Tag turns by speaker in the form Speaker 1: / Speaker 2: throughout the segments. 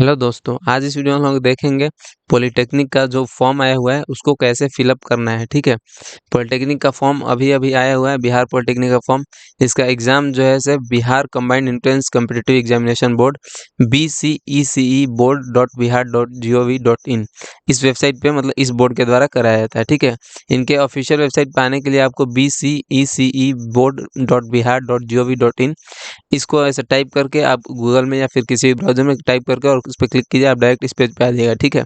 Speaker 1: Hello दोस्तों, आज इस वीडियो में हम लोग देखेंगे पॉलिटेक्निक का जो फॉर्म आया हुआ है उसको कैसे फिलअप करना है। ठीक है, पॉलिटेक्निक का फॉर्म अभी अभी आया हुआ है, बिहार पॉलिटेक्निक का फॉर्म। इसका एग्ज़ाम जो है से Bihar combined entrance competitive examination board BCECE board.bihar.gov.in इस वेबसाइट पे मतलब इस बोर्ड के द्वारा कराया जाता है। ठीक है, इनके ऑफिशियल वेबसाइट पे आने के लिए आपको BCECE board.bihar.gov.in इसको ऐसे टाइप करके आप गूगल में या फिर किसी भी ब्राउज़र में टाइप करके और उस पे क्लिक कीजिए, आप डायरेक्ट इस पेज पे आ जाइएगा। ठीक है,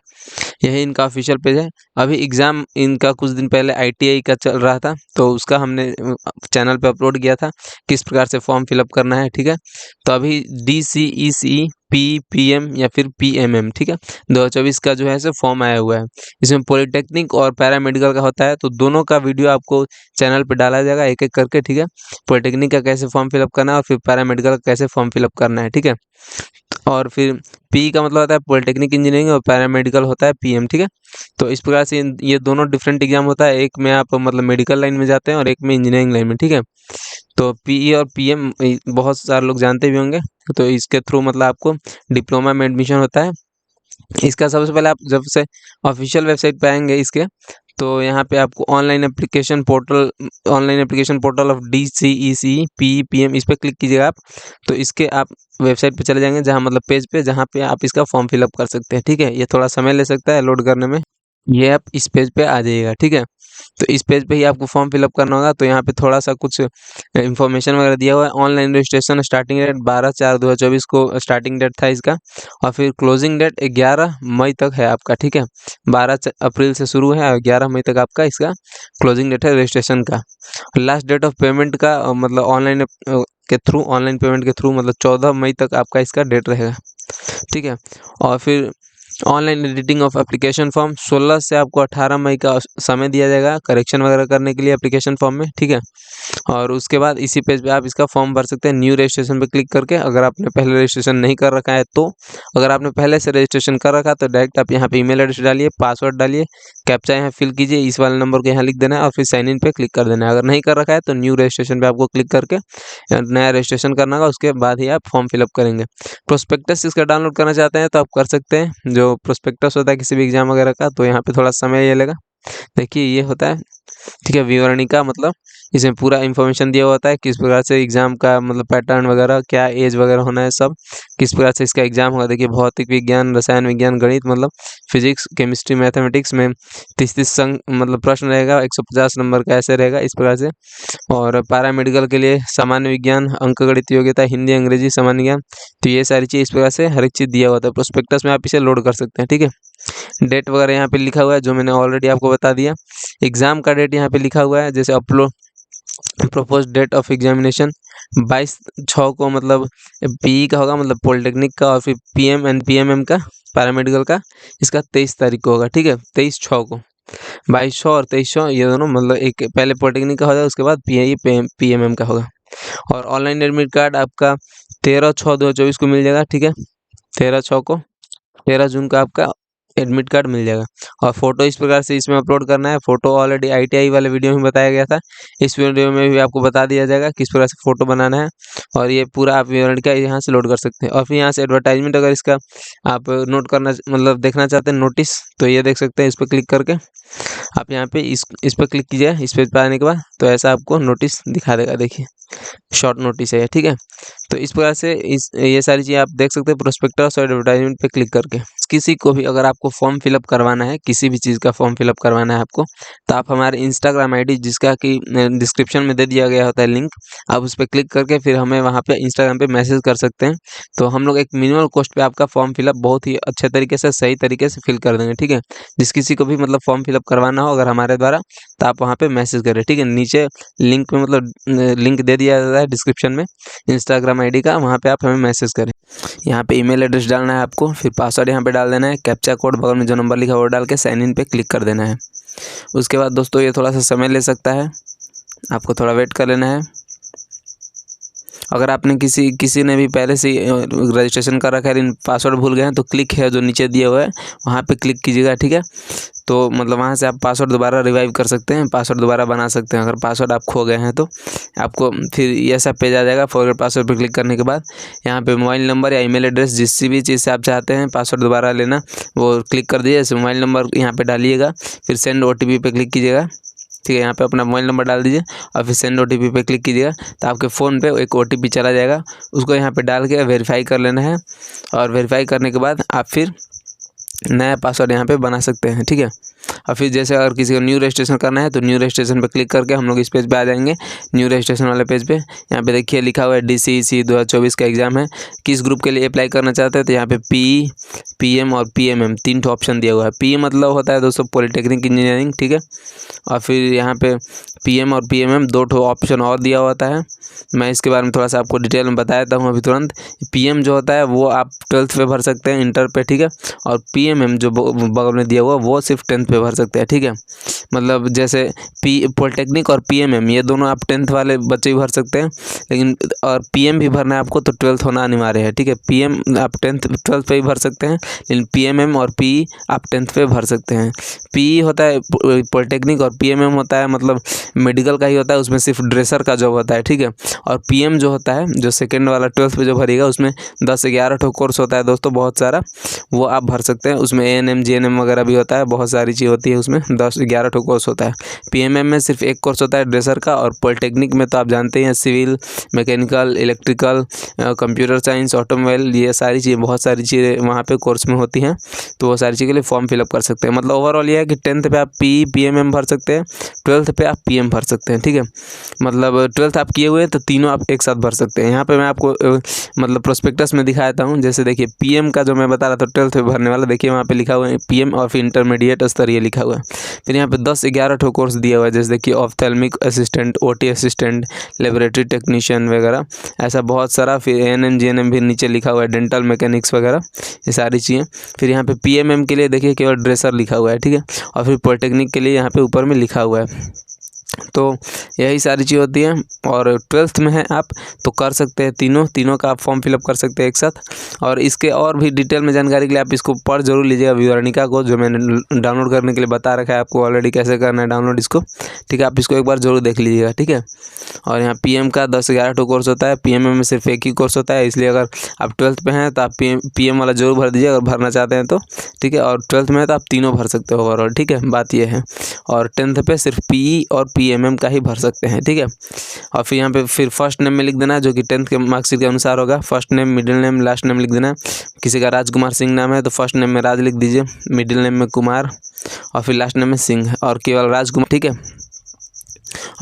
Speaker 1: यही इनका ऑफिशियल पेज है। अभी एग्ज़ाम इनका कुछ दिन पहले ITI का चल रहा था, तो उसका हमने चैनल पे अपलोड किया था, किस प्रकार से फॉर्म फिलअप करना है। ठीक है, तो अभी DCECE PPM या फिर PMM, ठीक है, 2024 का जो है सो फॉर्म आया हुआ है। इसमें पॉलिटेक्निक और पैरामेडिकल का होता है, तो दोनों का वीडियो आपको चैनल पे डाला जाएगा एक-एक करके। ठीक है, पॉलिटेक्निक का कैसे फॉर्म फिलअप करना है और फिर पैरामेडिकल का कैसे फॉर्म फिलअप करना है। ठीक है, और फिर पी का मतलब होता है पॉलिटेक्निक इंजीनियरिंग और पैरामेडिकल होता है PM। ठीक है, तो इस प्रकार से ये दोनों डिफरेंट एग्जाम होता है, एक में आप मतलब मेडिकल लाइन में जाते हैं और एक में इंजीनियरिंग लाइन में। ठीक है, तो PE और PM बहुत सारे लोग जानते भी होंगे। तो इसके थ्रू मतलब आपको डिप्लोमा में एडमिशन होता है। इसका सबसे पहले आप जब से ऑफिशियल वेबसाइट पे आएंगे इसके, तो यहाँ पे आपको online application portal of DCECE PEPM इस पे क्लिक कीजिएगा आप। तो इसके आप वेबसाइट पे चले जाएंगे, जहाँ मतलब पेज पे जहाँ पे आप इसका फॉर्म फिलअप कर सकते हैं। ठीक है, ये थोड़ा समय ले सकता है लोड करने में। ये आप इस पेज पे आ जाइएगा। ठीक है, तो इस पेज पे ही आपको फॉर्म फिलअप करना होगा। तो यहाँ पे थोड़ा सा कुछ इन्फॉर्मेशन वगैरह दिया हुआ है। ऑनलाइन रजिस्ट्रेशन स्टार्टिंग डेट 12/4/2024 को स्टार्टिंग डेट था इसका, और फिर क्लोजिंग डेट 11 मई तक है आपका। ठीक है, 12 अप्रैल से शुरू है और 11 मई तक आपका इसका क्लोजिंग डेट है रजिस्ट्रेशन का। लास्ट डेट ऑफ पेमेंट का मतलब ऑनलाइन पेमेंट के थ्रू मतलब 14 मई तक आपका इसका डेट रहेगा। ठीक है, और फिर online editing of application form 16 से आपको 18 मई का समय दिया जाएगा करेक्शन वगैरह करने के लिए एप्लीकेशन फॉर्म में। ठीक है, और उसके बाद इसी पेज पे आप इसका फॉर्म भर सकते हैं न्यू रजिस्ट्रेशन पे क्लिक करके, अगर आपने पहले रजिस्ट्रेशन नहीं कर रखा है तो। अगर आपने पहले से रजिस्ट्रेशन कर रखा है तो डायरेक्ट आप यहाँ पे ईमेल एड्रेस डालिए, पासवर्ड डालिए, कैप्चा यहाँ फिल कीजिए, इस वाले नंबर को यहाँ लिख देना है और फिर साइन इन पे क्लिक कर देना है। अगर नहीं कर रखा है तो न्यू रजिस्ट्रेशन पे आपको क्लिक करके नया रजिस्ट्रेशन करना होगा, उसके बाद ही आप फॉर्म फिलअप करेंगे। प्रोस्पेक्टस इसका डाउनलोड करना चाहते हैं तो आप कर सकते हैं, जो प्रोस्पेक्टस होता है किसी भी एग्जाम वगैरह का, तो यहाँ पे थोड़ा समय ये लेगा। देखिए ये होता है। ठीक है, विवरणी का मतलब इसमें पूरा इन्फॉर्मेशन दिया हुआ होता है, किस प्रकार से एग्जाम का मतलब पैटर्न वगैरह, क्या एज वगैरह होना है, सब किस प्रकार से इसका एग्जाम होगा। देखिए भौतिक विज्ञान, रसायन विज्ञान, गणित मतलब फिजिक्स, केमिस्ट्री, मैथमेटिक्स में 30-30 संग मतलब प्रश्न रहेगा, 150 नंबर का ऐसे रहेगा इस प्रकार से। और पैरामेडिकल के लिए सामान्य विज्ञान, अंकगणित योग्यता, हिंदी, अंग्रेजी, सामान्य ज्ञान, तो ये सारी चीज़ इस प्रकार से हर एक चीज़ दिया हुआ था। प्रोस्पेक्टस में आप इसे लोड कर सकते हैं। ठीक है, डेट वगैरह यहाँ पे लिखा हुआ है जो मैंने ऑलरेडी आपको बता दिया। एग्जाम का डेट यहाँ पे लिखा हुआ है, जैसे upload propose date of examination 22/6 को मतलब PE का होगा, मतलब पॉलिटेक्निक का, और फिर PM एंड PMM का पैरामेडिकल का इसका 23 तारीख को होगा। ठीक है, 23/6 को, 22/6 और 23/6 ये दोनों मतलब एक पहले पॉलिटेक्निक का होगा, उसके बाद PMM का होगा। और ऑनलाइन एडमिट कार्ड आपका 13/6/2024 को मिल जाएगा। ठीक है, 13 जून का आपका एडमिट कार्ड मिल जाएगा। और फोटो इस प्रकार से इसमें अपलोड करना है। फोटो ऑलरेडी ITI वाले वीडियो में बताया गया था, इस वीडियो में भी आपको बता दिया जाएगा किस प्रकार से फोटो बनाना है। और ये पूरा आप विवरण का यहाँ से लोड कर सकते हैं। और फिर यहाँ से एडवर्टाइजमेंट अगर इसका आप नोट करना मतलब देखना चाहते हैं नोटिस, तो ये देख सकते हैं। इस पर क्लिक करके आप यहाँ पे इस पर क्लिक कीजिए। इस पेज पर आने के बाद तो ऐसा आपको नोटिस दिखा देगा। देखिए शॉर्ट नोटिस है। ठीक है, तो इस प्रकार से ये सारी चीज़ आप देख सकते हैं प्रोस्पेक्टस और एडवर्टाइजमेंट पे क्लिक करके। किसी को भी अगर आपको फॉर्म फिलअप करवाना है, किसी भी चीज़ का फॉर्म फिलअप करवाना है आपको, तो आप हमारे इंस्टाग्राम ID जिसका कि डिस्क्रिप्शन में दे दिया गया होता है लिंक, आप उस पर क्लिक करके फिर हमें वहाँ पे इंस्टाग्राम पे मैसेज कर सकते हैं। तो हम लोग एक मिनिमल कॉस्ट पे आपका फॉर्म फिलअप बहुत ही अच्छे तरीके से, सही तरीके से फिल कर देंगे। ठीक है, जिस किसी को भी मतलब फॉर्म फिलअप करवाना हो अगर हमारे द्वारा, तो आप वहाँ पे मैसेज करें। ठीक है, नीचे लिंक में मतलब लिंक दे दिया जाता है डिस्क्रिप्शन में इंस्टाग्राम ID का, वहाँ पे आप हमें मैसेज करें। यहाँ पे ईमेल एड्रेस डालना है आपको, फिर पासवर्ड यहाँ पे डाल देना है, कैप्चा कोड बगल में जो नंबर लिखा है वो डाल के साइन इन पे क्लिक कर देना है। उसके बाद दोस्तों ये थोड़ा सा समय ले सकता है, आपको थोड़ा वेट कर लेना है। अगर आपने किसी ने भी पहले से रजिस्ट्रेशन कर रखा है लेकिन पासवर्ड भूल गए हैं तो क्लिक है जो नीचे दिया हुआ है वहाँ पे क्लिक कीजिएगा, ठीक है। तो मतलब वहाँ से आप पासवर्ड दोबारा रिवाइव कर सकते हैं, पासवर्ड दोबारा बना सकते हैं। अगर पासवर्ड आप खो गए हैं तो आपको फिर ये सब पेज आ जाएगा। फॉरगेट पासवर्ड पर क्लिक करने के बाद यहाँ पे मोबाइल नंबर या ईमेल एड्रेस जिस भी चीज़ से आप चाहते हैं पासवर्ड दोबारा लेना वो क्लिक कर दीजिए। जैसे मोबाइल नंबर यहाँ पे डालिएगा, फिर सेंड OTP पे क्लिक कीजिएगा, ठीक है। यहाँ पे अपना मोबाइल नंबर डाल दीजिए और फिर सेंड OTP पे क्लिक कीजिएगा तो आपके फ़ोन पे एक OTP चला जाएगा, उसको यहाँ पे डाल के वेरीफाई कर लेना है। और वेरीफाई करने के बाद आप फिर नया पासवर्ड यहाँ पे बना सकते हैं, ठीक है। और फिर जैसे अगर किसी को न्यू रजिस्ट्रेशन करना है तो न्यू रजिस्ट्रेशन पे क्लिक करके हम लोग इस पेज पे आ जाएंगे, न्यू रजिस्ट्रेशन वाले पेज पे। यहाँ पे देखिए लिखा हुआ है DCEC 2024 का एग्ज़ाम है, किस ग्रुप के लिए अप्लाई करना चाहते हैं तो यहाँ पे PE, PM और PMM 3 ऑप्शन दिया हुआ है। PE मतलब होता है दोस्तों पॉलिटेक्निक इंजीनियरिंग, ठीक है। और फिर यहाँ पे PM और PMM 2 ऑप्शन और दिया होता है। मैं इसके बारे में थोड़ा सा आपको डिटेल में बता देता हूँ अभी तुरंत। PM जो होता है वो आप 12th पे भर सकते हैं, इंटर पे, ठीक है। और PMM जो बगल में दिया हुआ वो सिर्फ 10th पे भर सकते हैं, ठीक है। मतलब जैसे पॉलिटेक्निक और PMM ये दोनों आप 10th वाले बच्चे भी भर सकते हैं, लेकिन और PM भी भरना है आपको तो 12th होना अनिवार्य है, ठीक है। PM आप 12th पे भी भर सकते हैं, लेकिन PMM और PE आप 10th पे भर सकते हैं। PE होता है पॉलिटेक्निक और PMM होता है मतलब मेडिकल का ही होता है, उसमें सिर्फ ड्रेसर का जॉब होता है, ठीक है। और PM जो होता है जो सेकेंड वाला 12th पे जो भरेगा उसमें 10-11 कोर्स होता है दोस्तों, बहुत सारा, वो आप भर सकते हैं। उसमें ANM GNM वगैरह भी होता है, बहुत सारी चीज़ होती है उसमें, 10-11 कोर्स होता है। PMM में सिर्फ एक कोर्स होता है ड्रेसर का। और पॉलिटेक्निक में तो आप जानते हैं civil, mechanical, electrical, computer science, automobile, ये सारी चीज़ें, बहुत सारी चीज़ें वहाँ पे कोर्स में होती हैं, तो वो सारी चीज़ के लिए फॉर्म फिलअप कर सकते हैं। मतलब ओवरऑल ये है कि 10th पे आप PE PMM भर सकते हैं, 12th पे आप PM भर सकते हैं, ठीक है। मतलब 12th आप किए हुए हैं तो तीनों आप एक साथ भर सकते हैं। यहाँ पे मैं आपको मतलब प्रोस्पेक्टस में दिखा देता हूँ। जैसे देखिए PM का जो मैं बता रहा था 12th पे भरने वाला, देखिए वहाँ पे लिखा हुआ है PM और फिर इंटरमीडिएट स्तर ये लिखा हुआ है। फिर यहाँ पे 10-11 कोर्स दिया हुआ है, जैसे देखिए ophthalmic assistant, OT assistant, laboratory technician वगैरह, ऐसा बहुत सारा। फिर ANM GNM भी नीचे लिखा हुआ है, डेंटल मैकेनिक्स वगैरह, ये सारी चीज़ें। फिर यहाँ पे PMM के लिए देखिए केवल ड्रेसर लिखा हुआ है, ठीक है। और फिर पॉलिटेक्निक के लिए यहाँ पे ऊपर में लिखा हुआ है। तो यही सारी चीज़ होती है। और 12th में है आप तो कर सकते हैं तीनों का आप फॉर्म फिलअप कर सकते हैं एक साथ। और इसके और भी डिटेल में जानकारी के लिए आप इसको पढ़ जरूर लीजिएगा, विवरणिका को, जो मैंने डाउनलोड करने के लिए बता रखा है आपको ऑलरेडी, कैसे करना है डाउनलोड इसको, ठीक है। आप इसको एक बार जरूर देख लीजिएगा, ठीक है। और यहाँ PM का 10-11 कोर्स होता है, PMM में सिर्फ एक ही कोर्स होता है, इसलिए अगर आप 12th पे हैं तो आप PM वाला जरूर भर दीजिए अगर भरना चाहते हैं तो, ठीक है। और 12th में है तो आप तीनों भर सकते हो ओवरऑल, ठीक है, बात ये है। और 10th पे सिर्फ PE और PMM का ही भर सकते हैं, ठीक है। और फिर यहाँ पे फिर फर्स्ट नेम में लिख देना है जो कि 10th के मार्कशीट के अनुसार होगा। First name, middle name, last name लिख देना है। किसी का राजकुमार सिंह नाम है तो फर्स्ट नेम में राज लिख दीजिए, मिडिल नेम में कुमार और फिर लास्ट नेम में सिंह और केवल राजकुमार, ठीक है।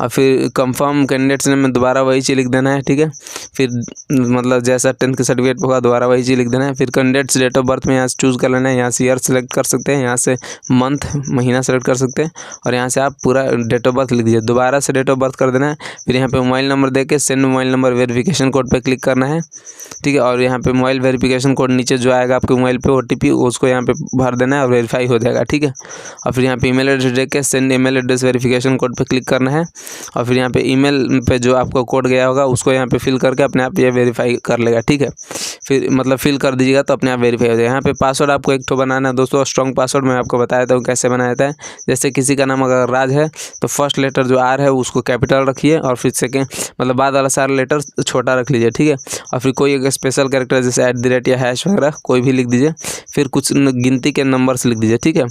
Speaker 1: और फिर कंफर्म कैंडिडेट्स नेम में दोबारा वही चीज़ लिख देना है, ठीक है। फिर मतलब जैसा 10th के सर्टिफिकेट होगा दोबारा वही चीज़ लिख देना है। फिर कैंडिडेट्स डेट ऑफ बर्थ में यहाँ से चूज़ कर लेना है, यहाँ से ईयर सेलेक्ट कर सकते हैं, यहाँ से मंथ महीना सेलेक्ट कर सकते हैं और यहाँ से आप पूरा डेट ऑफ बर्थ लिख दीजिए, दोबारा से डेट ऑफ बर्थ कर देना है। फिर यहाँ पे मोबाइल नंबर दे के send mobile number verification code पर क्लिक करना है, ठीक है। और यहाँ पे मोबाइल वेरिफिकेशन कोड नीचे जो आएगा आपके मोबाइल पे OTP उसको यहाँ पे भर देना है और वेरीफाई हो जाएगा, ठीक है। और फिर यहाँ पे ईमेल एड्रेस दे के send email address verification code पे क्लिक करना है और फिर यहाँ पे ईमेल पे जो आपको कोड गया होगा उसको यहाँ पे फिल करके अपने आप ये वेरीफाई कर लेगा, ठीक है। फिर मतलब फिल कर दीजिएगा तो अपने आप वेरीफाई हो जाएगा। यहाँ पे पासवर्ड आपको एक तो बनाना है दोस्तों, स्ट्रॉन्ग पासवर्ड मैं आपको बताया था कैसे बनाया जाता है। जैसे किसी का नाम अगर राज है तो फर्स्ट लेटर जो R है उसको कैपिटल रखिए और फिर सेकेंड मतलब बाद वाला सारा लेटर छोटा रख लीजिए, ठीक है। और फिर कोई एक स्पेशल कैरेक्टर जैसे @ या हैश वगैरह कोई भी लिख दीजिए, फिर कुछ गिनती के नंबर्स लिख दीजिए, ठीक है।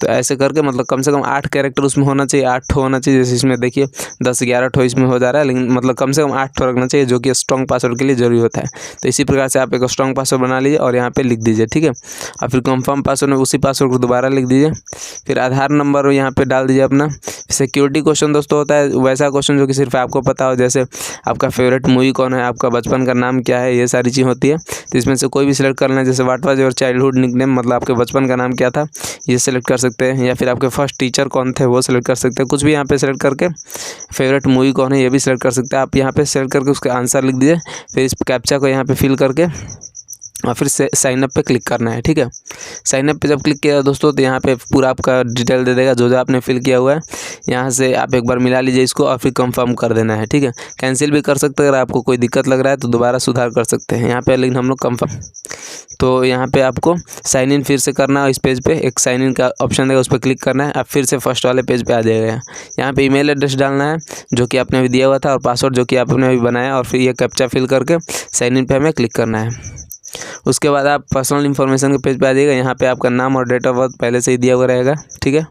Speaker 1: तो ऐसे करके मतलब कम से कम 8 कैरेक्टर उसमें होना चाहिए, 8 होना चाहिए। जैसे इसमें देखिए 10-11 इसमें हो जा रहा है, लेकिन मतलब कम से कम 8 रखना चाहिए जो कि स्ट्रॉन्ग पासवर्ड के लिए जरूरी होता है। तो इसी प्रकार से आप एक स्ट्रॉन्ग पासवर्ड बना लीजिए और यहाँ पे लिख दीजिए, ठीक है। और फिर कंफर्म पासवर्ड में उसी पासवर्ड को दोबारा लिख दीजिए। फिर आधार नंबर यहाँ पे डाल दीजिए अपना। सिक्योरिटी क्वेश्चन दोस्तों होता है वैसा क्वेश्चन जो कि सिर्फ आपको पता हो, जैसे आपका फेवरेट मूवी कौन है, आपका बचपन का नाम क्या है, ये सारी चीज़ होती है। तो इसमें से कोई भी सिलेक्ट कर लें, जैसे what was your childhood nickname, मतलब आपके बचपन का नाम क्या था, ये सिलेक्ट कर सकते हैं। या फिर आपके फर्स्ट टीचर कौन थे वो सिलेक्ट कर सकते हैं, कुछ भी यहाँ पे सिलेक्ट करके। फेवरेट मूवी कौन है ये भी सिलेक्ट कर सकते हैं आप, यहाँ पे सिलेक्ट करके उसका आंसर लिख दीजिए। फिर इस कैप्चा को यहाँ पे फिल करके और फिर से साइन अप पे क्लिक करना है। ठीक है, साइन अप पे जब क्लिक किया दोस्तों तो यहाँ पे पूरा आपका डिटेल दे देगा जो आपने फिल किया हुआ है। यहाँ से आप एक बार मिला लीजिए इसको और फिर कंफर्म कर देना है। ठीक है, कैंसिल भी कर सकते हैं, अगर आपको कोई दिक्कत लग रहा है तो दोबारा सुधार कर सकते हैं यहाँ पे, लेकिन हम लोग कंफर्म। तो यहाँ पे आपको साइन इन फिर से करना है। इस पेज पे एक साइन इन का ऑप्शन देगा, उस पर क्लिक करना है। आप फिर से फर्स्ट वाले पेज पे आ जाएगा। यहाँ पे ईमेल एड्रेस डालना है जो कि आपने अभी दिया हुआ था, और पासवर्ड जो कि आपने अभी बनाया, और फिर ये कैप्चा फिल करके साइन इन पे हमें क्लिक करना है। उसके बाद आप पर्सनल इन्फॉर्मेशन के पेज पे आ जाइएगा। यहाँ पे आपका नाम और डेट ऑफ बर्थ पहले से ही दिया हुआ रहेगा। ठीक है,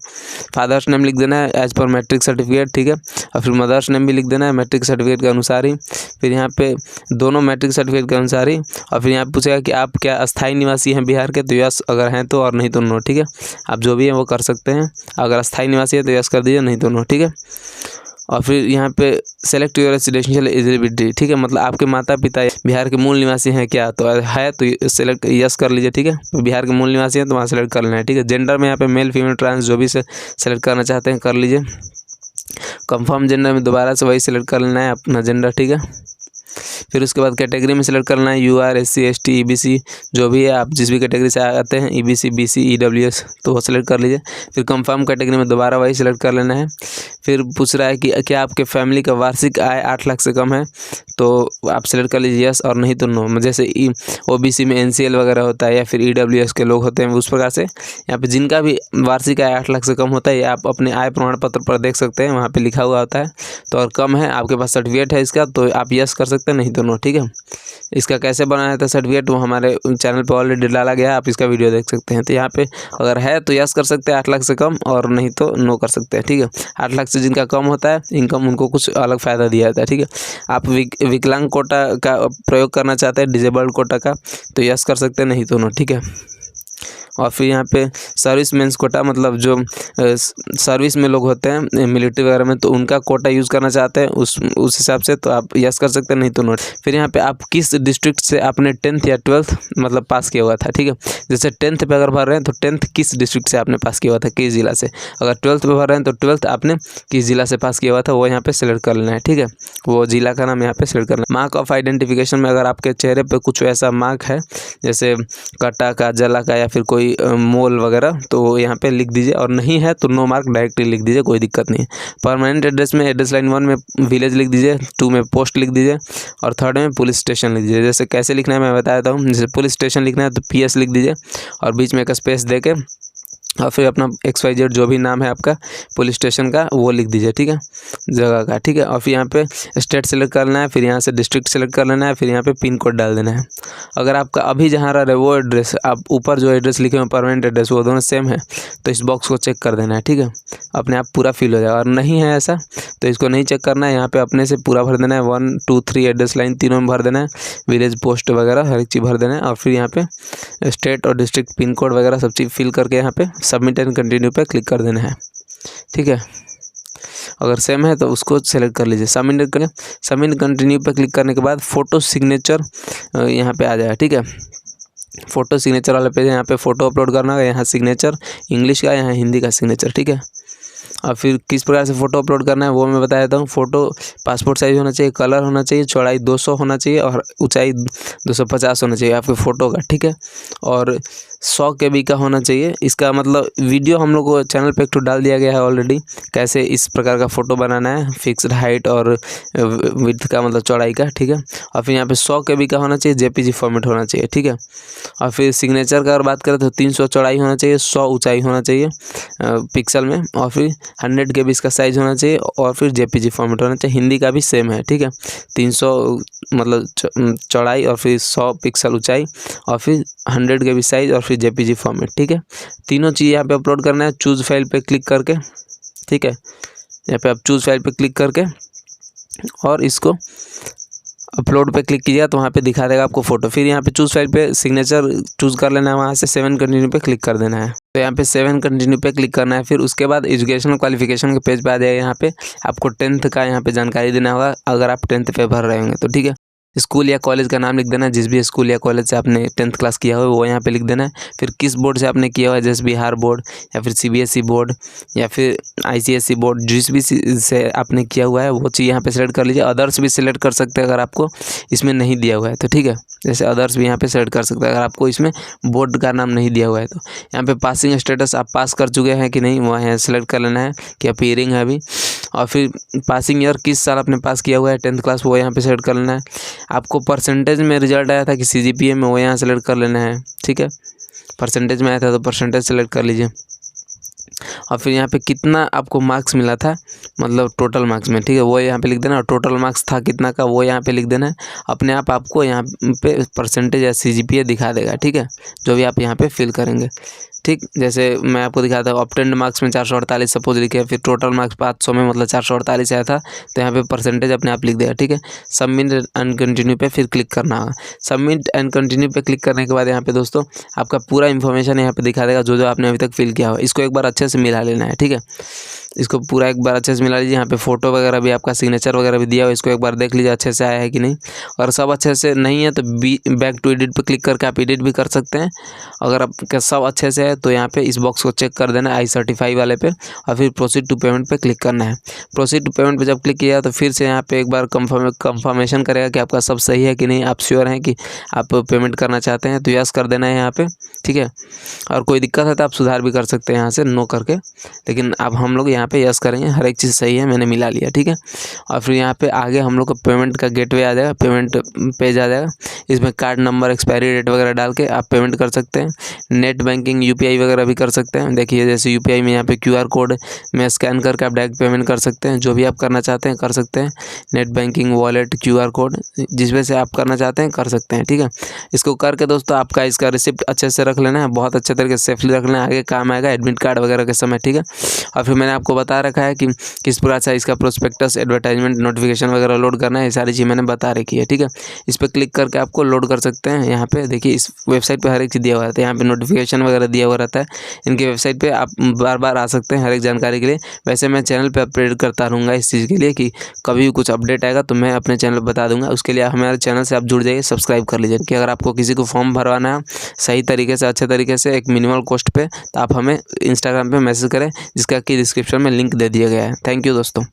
Speaker 1: फादर्स नेम लिख देना है एज पर मैट्रिक सर्टिफिकेट। ठीक है, और फिर मदर्स नेम भी लिख देना है मैट्रिक सर्टिफिकेट के अनुसार ही। फिर यहाँ पे दोनों मैट्रिक सर्टिफिकेट के अनुसार ही। और फिर यहाँ पूछेगा कि आप क्या अस्थायी निवासी हैं बिहार के, तो यस अगर हैं तो, और नहीं तो नो। ठीक है, आप जो भी हैं वो कर सकते हैं। अगर अस्थायी निवासी है तो यस कर दीजिए, नहीं तो नो। ठीक है, और फिर यहाँ पे सेलेक्ट योर रेजिडेंशियल एलिजिबिलिटी। ठीक है, मतलब आपके माता पिता बिहार के मूल निवासी हैं क्या, तो है तो सेलेक्ट यस कर लीजिए। ठीक है, तो बिहार के मूल निवासी हैं तो वहाँ सेलेक्ट कर लेना है। ठीक है, जेंडर में यहाँ पे मेल फीमेल ट्रांस जो भी से सेलेक्ट करना चाहते हैं कर लीजिए। कंफर्म जेंडर में दोबारा से वही सेलेक्ट कर लेना है अपना जेंडर। ठीक है, फिर उसके बाद कैटेगरी में सेलेक्ट करना है UR SC ST EBC जो भी है, आप जिस भी कैटेगरी से आते हैं EBC BC EWS तो वो सेलेक्ट कर लीजिए। फिर कंफर्म कैटेगरी में दोबारा वही सेलेक्ट कर लेना है। फिर पूछ रहा है कि क्या आपके फैमिली का वार्षिक आय 8 लाख से कम है, तो आप सेलेक्ट कर लीजिए यस, और नहीं तो नो। जैसे OBC में NCL वगैरह होता है या फिर EWS के लोग होते हैं, उस प्रकार से यहाँ पे जिनका भी वार्षिक आय 8 लाख से कम होता है, ये आप अपने आय प्रमाण पत्र पर देख सकते हैं, वहाँ पे लिखा हुआ होता है। तो और कम है, आपके पास सर्टिफिकेट है इसका, तो आप यस कर सकते हैं, नहीं तो नो। ठीक है, इसका कैसे बनाया था सर्टिफिकेट वो हमारे चैनल पर ऑलरेडी डाला गया है, आप इसका वीडियो देख सकते हैं। तो यहाँ पे अगर है तो यस कर सकते हैं 8 लाख से कम, और नहीं तो नो कर सकते हैं। ठीक है, 8 लाख से जिनका कम होता है इनकम, उनको कुछ अलग फ़ायदा दिया जाता है। ठीक है, आप विकलांग कोटा का प्रयोग करना चाहते हैं, डिजेबल्ड कोटा का, तो यस कर सकते हैं, नहीं तो नो। ठीक है, और फिर यहाँ पे सर्विस मेंस कोटा, मतलब जो सर्विस में लोग होते हैं मिलिट्री वगैरह में, तो उनका कोटा यूज़ करना चाहते हैं उस हिसाब से, तो आप यस कर सकते हैं, नहीं तो नो। फिर यहाँ पे आप किस डिस्ट्रिक्ट से आपने 10th या 12th मतलब पास किया हुआ था। ठीक है, जैसे 10th पे अगर भर रहे हैं तो 10th किस डिस्ट्रिक्ट से आपने पास किया हुआ था, किस जिला से। अगर 12th पे भर रहे हैं तो 12th आपने किस जिला से पास किया हुआ था वो यहाँ पे सेलेक्ट कर लेना है। ठीक है, वो जिला का नाम यहाँ पे सेलेक्ट करना है। मार्क ऑफ आइडेंटिफिकेशन में अगर आपके चेहरे पर कुछ ऐसा मार्क है जैसे कटा का, जला का, या फिर कोई मोल वगैरह, तो यहाँ पे लिख दीजिए, और नहीं है तो नो मार्क डायरेक्टली लिख दीजिए, कोई दिक्कत नहीं है। परमानेंट एड्रेस में एड्रेस लाइन 1 में विलेज लिख दीजिए, 2 में पोस्ट लिख दीजिए, और 3rd में पुलिस स्टेशन लिख दीजिए। जैसे कैसे लिखना है मैं बता देता हूँ। जैसे पुलिस स्टेशन लिखना है तो PS लिख दीजिए, और बीच में एक स्पेस दे के, और फिर अपना XYZ जो भी नाम है आपका पुलिस स्टेशन का वो लिख दीजिए। ठीक है, जगह का। ठीक है, और फिर यहाँ पे स्टेट सेलेक्ट करना है, फिर यहाँ से डिस्ट्रिक्ट सेलेक्ट कर लेना है, फिर यहाँ पे पिन कोड डाल देना है। अगर आपका अभी जहाँ रह रहे वो एड्रेस, आप ऊपर जो एड्रेस लिखे हुए परमानेंट एड्रेस वो दोनों सेम है, तो इस बॉक्स को चेक कर देना है। ठीक है, अपने आप पूरा फिल हो जाएगा। और नहीं है ऐसा तो इसको नहीं चेक करना है, यहाँ पे अपने से पूरा भर देना है। 1 2 3 एड्रेस लाइन तीनों में भर देना है, विलेज पोस्ट वगैरह हर एक चीज़ भर देना है, और फिर यहाँ पे स्टेट और डिस्ट्रिक्ट पिन कोड वगैरह सब चीज़ फिल करके यहाँ पे सबमिट एंड कंटिन्यू पे क्लिक कर देना है। ठीक है, अगर सेम है तो उसको सेलेक्ट कर लीजिए, सबमिट करें। सबमिट कंटिन्यू पे क्लिक करने के बाद फ़ोटो सिग्नेचर यहाँ पे आ जाएगा। ठीक है, फ़ोटो सिग्नेचर वाला पेज है, यहाँ पे फ़ोटो अपलोड करना है। यहाँ सिग्नेचर इंग्लिश का, यहाँ हिंदी का सिग्नेचर। ठीक है, और फिर किस प्रकार से फ़ोटो अपलोड करना है वो मैं बता देता हूँ। फ़ोटो पासपोर्ट साइज़ होना चाहिए, कलर होना चाहिए, चौड़ाई 200 होना चाहिए, और ऊंचाई 250 होना चाहिए आपके फ़ोटो का। ठीक है, और 100 KB का होना चाहिए। इसका मतलब वीडियो हम लोग को चैनल पे एक तो डाल दिया गया है ऑलरेडी, कैसे इस प्रकार का फ़ोटो बनाना है, फिक्स्ड हाइट और विड्थ का मतलब चौड़ाई का। ठीक है, और फिर यहाँ पे 100 KB का होना चाहिए, JPG फॉर्मेट होना चाहिए। ठीक है, और फिर सिग्नेचर का अगर बात करें तो 300 चौड़ाई होना चाहिए, 100 ऊंचाई होना चाहिए पिक्सल में, और फिर 100 KB इसका साइज़ होना चाहिए, और फिर JPG फॉर्मेट होना चाहिए। हिंदी का भी सेम है। ठीक है, 300 मतलब चौड़ाई, और फिर 100 पिक्सल ऊंचाई, और फिर 100 KB साइज़, और फिर JPG फॉर्मेट। ठीक है, तीनों चीज़ यहाँ पे अपलोड करना है चूज़ फाइल पे क्लिक करके। ठीक है, यहाँ पे आप चूज़ फाइल पे क्लिक करके और इसको अपलोड पे क्लिक कीजिएगा तो वहाँ पे दिखा देगा आपको फ़ोटो। फिर यहाँ पे चूज़ फाइल पे सिग्नेचर चूज़ कर लेना है, वहाँ से 7 कंटिन्यू पे क्लिक कर देना है। तो यहाँ पे 7 कंटिन्यू पे क्लिक करना है। फिर उसके बाद एजुकेशनल क्वालिफिकेशन के पेज पे आ जाएगा। यहाँ पे आपको 10th का यहाँ पे जानकारी देना होगा, अगर आप 10th पे भर रहे होंगे तो। ठीक है, स्कूल या कॉलेज का नाम लिख देना है, जिस भी स्कूल या कॉलेज से आपने 10th क्लास किया हो वो यहाँ पे लिख देना है। फिर किस बोर्ड से आपने किया हुआ है, जैसे बिहार बोर्ड या फिर CBSE बोर्ड या फिर ICSE बोर्ड, जिस भी से आपने किया हुआ है वो चीज़ यहाँ पे सेलेक्ट कर लीजिए। अदर्स भी सिलेक्ट कर सकते हैं अगर आपको इसमें नहीं दिया हुआ है तो, ठीक है। जैसे अदर्स भी यहाँ पे सेलेक्ट कर सकते हैं अगर आपको इसमें बोर्ड का नाम नहीं दिया हुआ है तो। यहाँ पे पासिंग स्टेटस आप पास कर चुके हैं कि नहीं वो यहाँ सेलेक्ट कर लेना है कि अपीयरिंग है अभी। और फिर पासिंग ईयर किस साल आपने पास किया हुआ है 10th क्लास वो यहाँ पे सेलेक्ट कर लेना है। आपको परसेंटेज में रिजल्ट आया था कि CGPA में वो यहाँ सेलेक्ट कर लेना है, ठीक है। परसेंटेज में आया था तो परसेंटेज सेलेक्ट कर लीजिए। और फिर यहाँ पे कितना आपको मार्क्स मिला था, मतलब टोटल मार्क्स में, ठीक है, वो यहाँ पे लिख देना। और टोटल मार्क्स था कितना का वो यहाँ पे लिख देना है। अपने आप आपको यहाँ पे परसेंटेज या CGPA दिखा देगा, ठीक है, जो भी आप यहाँ पे फिल करेंगे, ठीक। जैसे मैं आपको दिखाता हूँ, ऑब्टेन्ड मार्क्स में 448 सपोज लिखे, फिर टोटल मार्क्स 500 में मतलब 448 आया था तो यहाँ पे परसेंटेज अपने आप लिख देगा, ठीक है। सबमिट एंड कंटिन्यू पे फिर क्लिक करना होगा। सबमिट एंड कंटिन्यू पे क्लिक करने के बाद यहाँ पे दोस्तों आपका पूरा इन्फॉर्मेशन यहाँ पे दिखा देगा, जो जो आपने अभी तक फिल किया हो। इसको एक बार अच्छे से मिला लेना है, ठीक है। इसको पूरा एक बार अच्छे से मिला लीजिए। यहाँ पे फ़ोटो वगैरह भी आपका सिग्नेचर वगैरह भी दिया हो, इसको एक बार देख लीजिए अच्छे से आया है कि नहीं। और सब अच्छे से नहीं है तो बैक टू एडिट पे क्लिक करके आप एडिट भी कर सकते हैं। अगर आपका सब अच्छे से है तो यहाँ पे इस बॉक्स को चेक कर देना I सर्टिफाई वाले पे, और फिर प्रोसीड टू पेमेंट पे क्लिक करना है। प्रोसीड टू पेमेंट पे जब क्लिक किया तो फिर से यहाँ पे एक बार कंफर्मेशन करेगा कि आपका सब सही है कि नहीं, आप श्योर हैं कि आप पेमेंट करना चाहते हैं, तो यस कर देना है यहाँ पे, ठीक है। और कोई दिक्कत है तो आप सुधार भी कर सकते हैं यहाँ से नो करके, लेकिन अब हम लोग यहाँ पे यस करेंगे, हर एक चीज़ सही है, मैंने मिला लिया, ठीक है। और फिर यहाँ पे आगे हम लोग को पेमेंट का गेटवे आ जाएगा, पेमेंट पेज आ जाएगा। इसमें कार्ड नंबर, एक्सपायरी डेट वगैरह डाल के आप पेमेंट कर सकते हैं। नेट बैंकिंग UPI वगैरह भी कर सकते हैं। देखिए जैसे UPI में यहाँ पे QR कोड में स्कैन करके आप डायरेक्ट पेमेंट कर सकते हैं, जो भी आप करना चाहते हैं कर सकते हैं। Net banking, wallet, QR code जिस वजह से आप करना चाहते हैं कर सकते हैं, ठीक है। इसको करके दोस्तों आपका इसका रिसिप्ट अच्छे से रख लेना है, बहुत अच्छे तरीके से सेफली रख लेना है, आगे काम आएगा एडमिट कार्ड वगैरह के समय, ठीक है। और फिर मैंने आपको बता रखा है कि किस प्रकार से इसका प्रोस्पेक्टस, एडवर्टाइजमेंट, नोटिफिकेशन वगैरह लोड करना है, ये सारी चीज़ मैंने बता रखी है, ठीक है। इस पर क्लिक करके आपको लोड कर सकते हैं। यहाँ पे देखिए इस वेबसाइट पे हर एक चीज़ दिया हुआ रहता है, यहाँ पे नोटिफिकेशन वगैरह दिया हुआ रहता है। इनकी वेबसाइट पे आप बार बार आ सकते हैं हर एक जानकारी के लिए। वैसे मैं चैनल पे अपडेट करता रहूँगा इस चीज़ के लिए कि कभी भी कुछ अपडेट आएगा तो मैं अपने चैनल पर बता दूँगा। उसके लिए हमारे चैनल से आप जुड़ जाइए, सब्सक्राइब कर लीजिए कि अगर आपको किसी को फॉर्म भरवाना है सही तरीके से, अच्छे तरीके से, एक मिनिमल कॉस्ट पे, तो आप हमें इंस्टाग्राम पे मैसेज करें, जिसका कि डिस्क्रिप्शन में लिंक दे दिया गया है। थैंक यू दोस्तों।